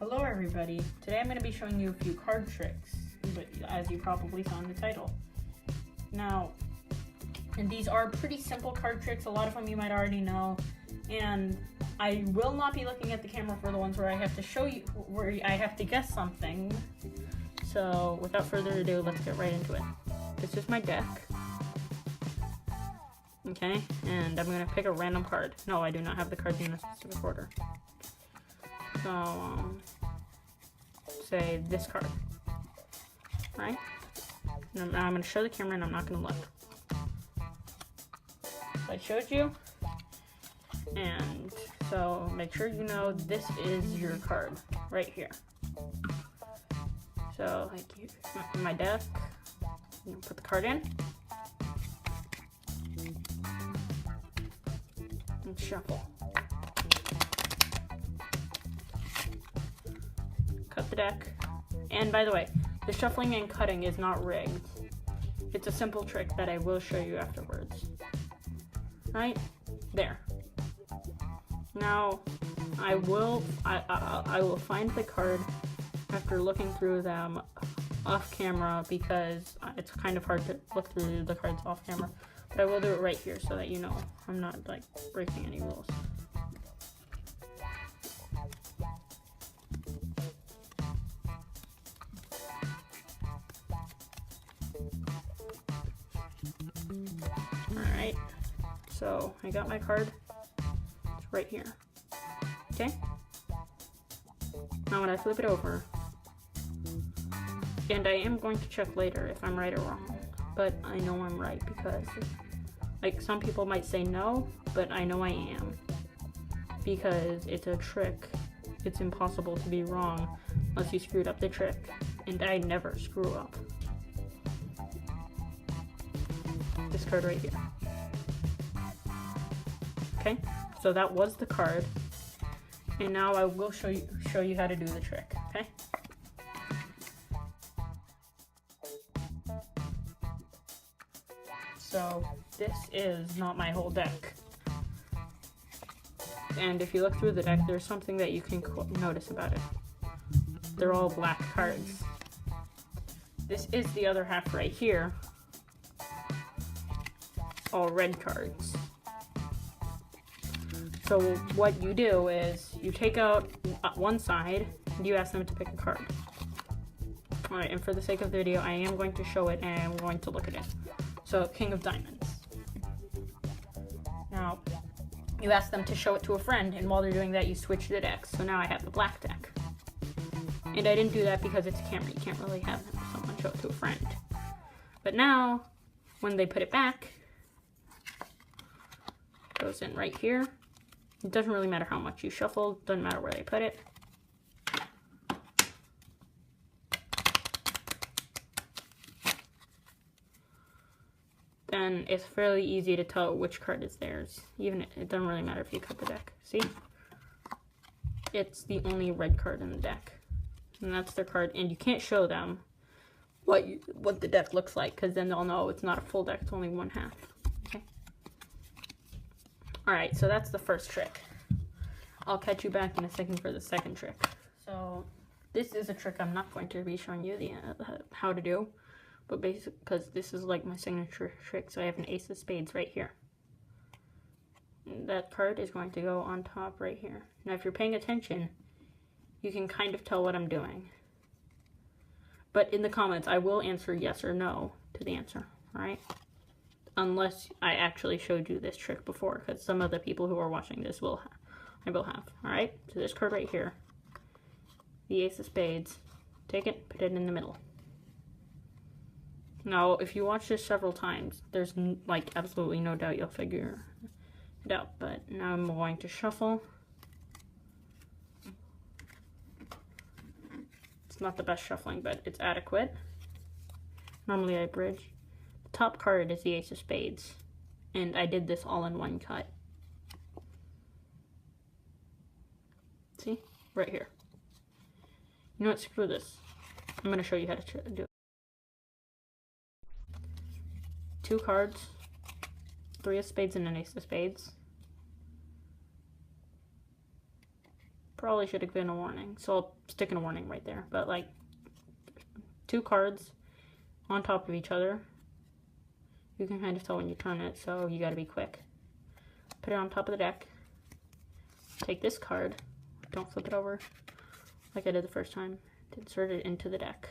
Hello everybody, today I'm going to be showing you a few card tricks, as you probably saw in the title. Now, and these are pretty simple card tricks, a lot of them you might already know, and I will not be looking at the camera for the ones where I have to show you, where I have to guess something. So without further ado, let's get right into it. This is my deck. Okay, and I'm going to pick a random card. No, I do not have the cards in a specific order. So, say this card, right? And I'm going to show the camera and I'm not going to look. So I showed you, and so make sure you know this is your card right here. So, in my deck, I'm going to put the card in, and shuffle. Cut the deck. And by the way, the shuffling and cutting is not rigged. It's a simple trick that I will show you afterwards. Right? There. Now, I will find the card after looking through them off camera because it's kind of hard to look through the cards off camera. But I will do it right here so that you know I'm not like breaking any rules. Alright, so I got my card. It's right here. Okay? Now when I flip it over, and I am going to check later if I'm right or wrong, but I know I'm right because, like, some people might say no, but I know I am. Because it's a trick. It's impossible to be wrong unless you screwed up the trick, and I never screw up. This card right here. Okay, so that was the card, and now I will show you how to do the trick. Okay. So this is not my whole deck, and if you look through the deck, there's something that you can notice about it. They're all black cards. This is the other half right here. All red cards. So what you do is you take out one side and you ask them to pick a card. Alright, and for the sake of the video, I am going to show it and I'm going to look at it. So, King of Diamonds. Now, you ask them to show it to a friend, and while they're doing that, you switch the decks. So now I have the black deck. And I didn't do that because it's a camera. You can't really have someone show it to a friend. But now, when they put it back, goes in right here. It doesn't really matter how much you shuffle, doesn't matter where they put it. Then it's fairly easy to tell which card is theirs. Even it doesn't really matter if you cut the deck. See? It's the only red card in the deck. And that's their card, and you can't show them what the deck looks like, because then they'll know it's not a full deck, it's only one half. Okay. Alright, so that's the first trick. I'll catch you back in a second for the second trick. So this is a trick I'm not going to be showing you how to do, but basically because this is like my signature trick. So I have an ace of spades right here. And that card is going to go on top right here. Now if you're paying attention, you can kind of tell what I'm doing. But in the comments, I will answer yes or no to the answer, alright? Unless I actually showed you this trick before, because some of the people who are watching this I will have, alright? So this card right here, the ace of spades, take it, put it in the middle. Now, if you watch this several times, there's like absolutely no doubt you'll figure it out, but now I'm going to shuffle. It's not the best shuffling, but it's adequate. Normally I bridge. The top card is the ace of spades, and I did this all in one cut. See? Right here. You know what? Screw this. I'm going to show you how to do it. 2 cards, 3 of spades and an ace of spades. probably should have been a warning. So I'll stick in a warning right there. But like 2 cards on top of each other. You can kind of tell when you turn it, so you gotta be quick. Put it on top of the deck. Take this card. Don't flip it over like I did the first time. Insert it into the deck.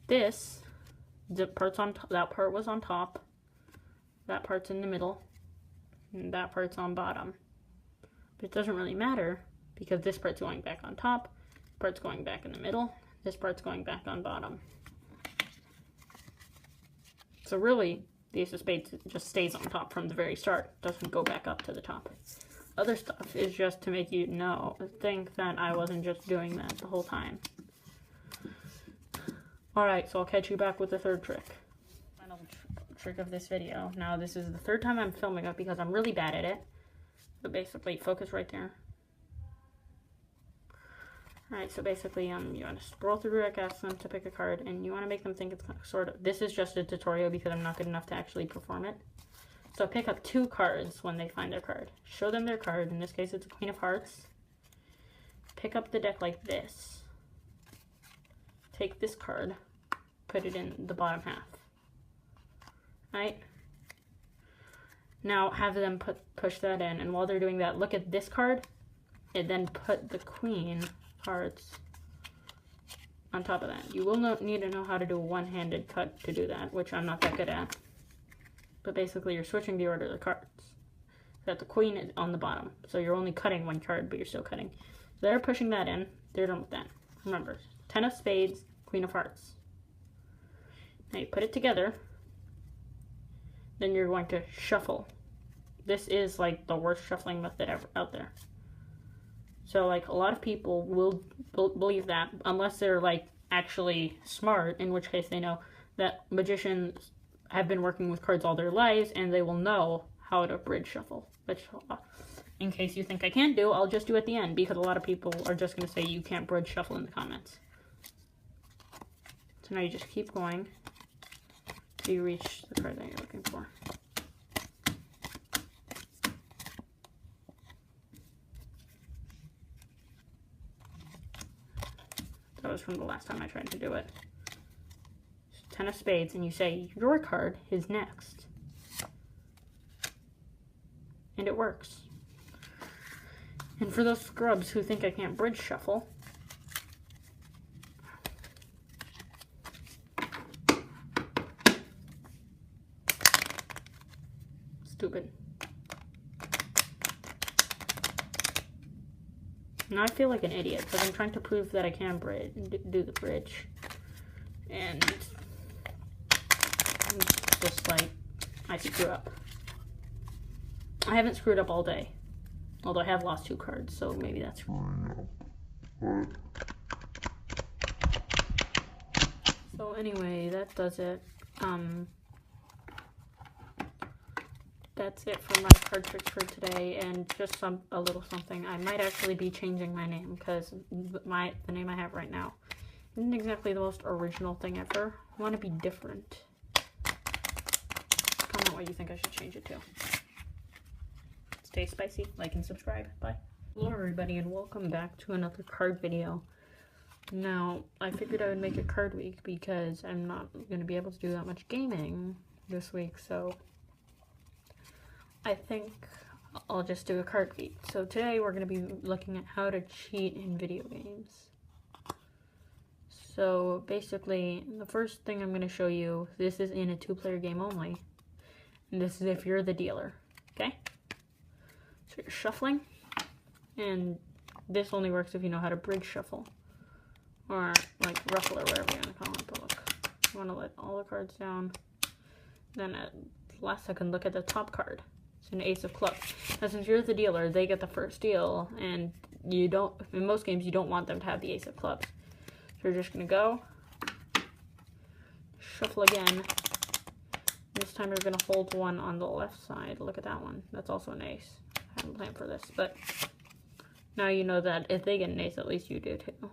This, that part was on top. That part's in the middle. And that part's on bottom. But it doesn't really matter because this part's going back on top. This part's going back in the middle. This part's going back on bottom. So really, the Ace of Spades just stays on top from the very start. Doesn't go back up to the top. Other stuff is just to make you think that I wasn't just doing that the whole time. Alright, so I'll catch you back with the third trick. Final trick of this video. Now, this is the third time I'm filming it because I'm really bad at it. But basically, focus right there. Alright, so basically, you want to scroll through your deck, ask them to pick a card, and you want to make them think it's sort of... This is just a tutorial because I'm not good enough to actually perform it. So pick up 2 cards when they find their card. Show them their card. In this case, it's a Queen of Hearts. Pick up the deck like this. Take this card, put it in the bottom half. Right? Now have them push that in, and while they're doing that, look at this card, and then put the Queen Hearts on top of that. You will need to know how to do a one-handed cut to do that, which I'm not that good at. But basically, you're switching the order of the cards. So that the Queen is on the bottom. So you're only cutting 1 card, but you're still cutting. They're pushing that in. They're done with that. Remember, 10 of Spades, Queen of Hearts. Now you put it together. Then you're going to shuffle. This is like the worst shuffling method ever out there. So like a lot of people will believe that unless they're like actually smart, in which case they know that magicians have been working with cards all their lives and they will know how to bridge shuffle. Which, in case you think I can't do, I'll just do at the end because a lot of people are just going to say you can't bridge shuffle in the comments. So now you just keep going till you reach the card that you're looking for. That was from the last time I tried to do it. 10 of Spades, and you say, your card is next. And it works. And for those scrubs who think I can't bridge shuffle, stupid. Now I feel like an idiot because I'm trying to prove that I can do the bridge. And it's just like, I screw up. I haven't screwed up all day. Although I have lost 2 cards, so maybe that's... So anyway, that does it. That's it for my card tricks for today, and just a little something. I might actually be changing my name because the name I have right now isn't exactly the most original thing ever. I want to be different. Comment what you think I should change it to. Stay spicy, like and subscribe. Bye. Hello everybody, and welcome back to another card video. Now, I figured I would make a card week because I'm not going to be able to do that much gaming this week, so I think I'll just do a card week. So today we're going to be looking at how to cheat in video games. So basically, the first thing I'm going to show you, this is in a 2-player game only. And this is if you're the dealer, okay? So you're shuffling, and this only works if you know how to bridge shuffle. Or like ruffle or whatever you want to call it, but look. You want to let all the cards down. Then at last second, look at the top card. It's an Ace of Clubs. Now since you're the dealer, they get the first deal, and you don't, in most games, you don't want them to have the Ace of Clubs. So you're just going to go, shuffle again. This time you're going to hold one on the left side. Look at that one. That's also an ace. I haven't planned for this, but now you know that if they get an ace, at least you do too.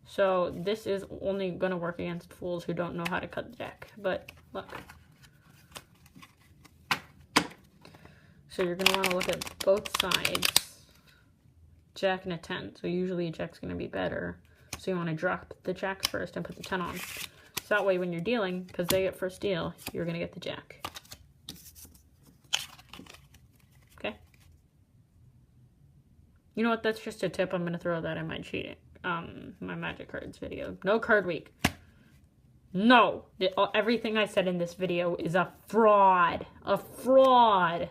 So this is only going to work against fools who don't know how to cut the deck. But look. So you're going to want to look at both sides jack and a 10. So usually a jack's going to be better. So you want to drop the jack first and put the 10 on. So that way when you're dealing, because they get first deal, you're going to get the jack. Okay? You know what? That's just a tip. I'm going to throw that in my cheating, my magic cards video. No card week. No. Everything I said in this video is a fraud. A fraud.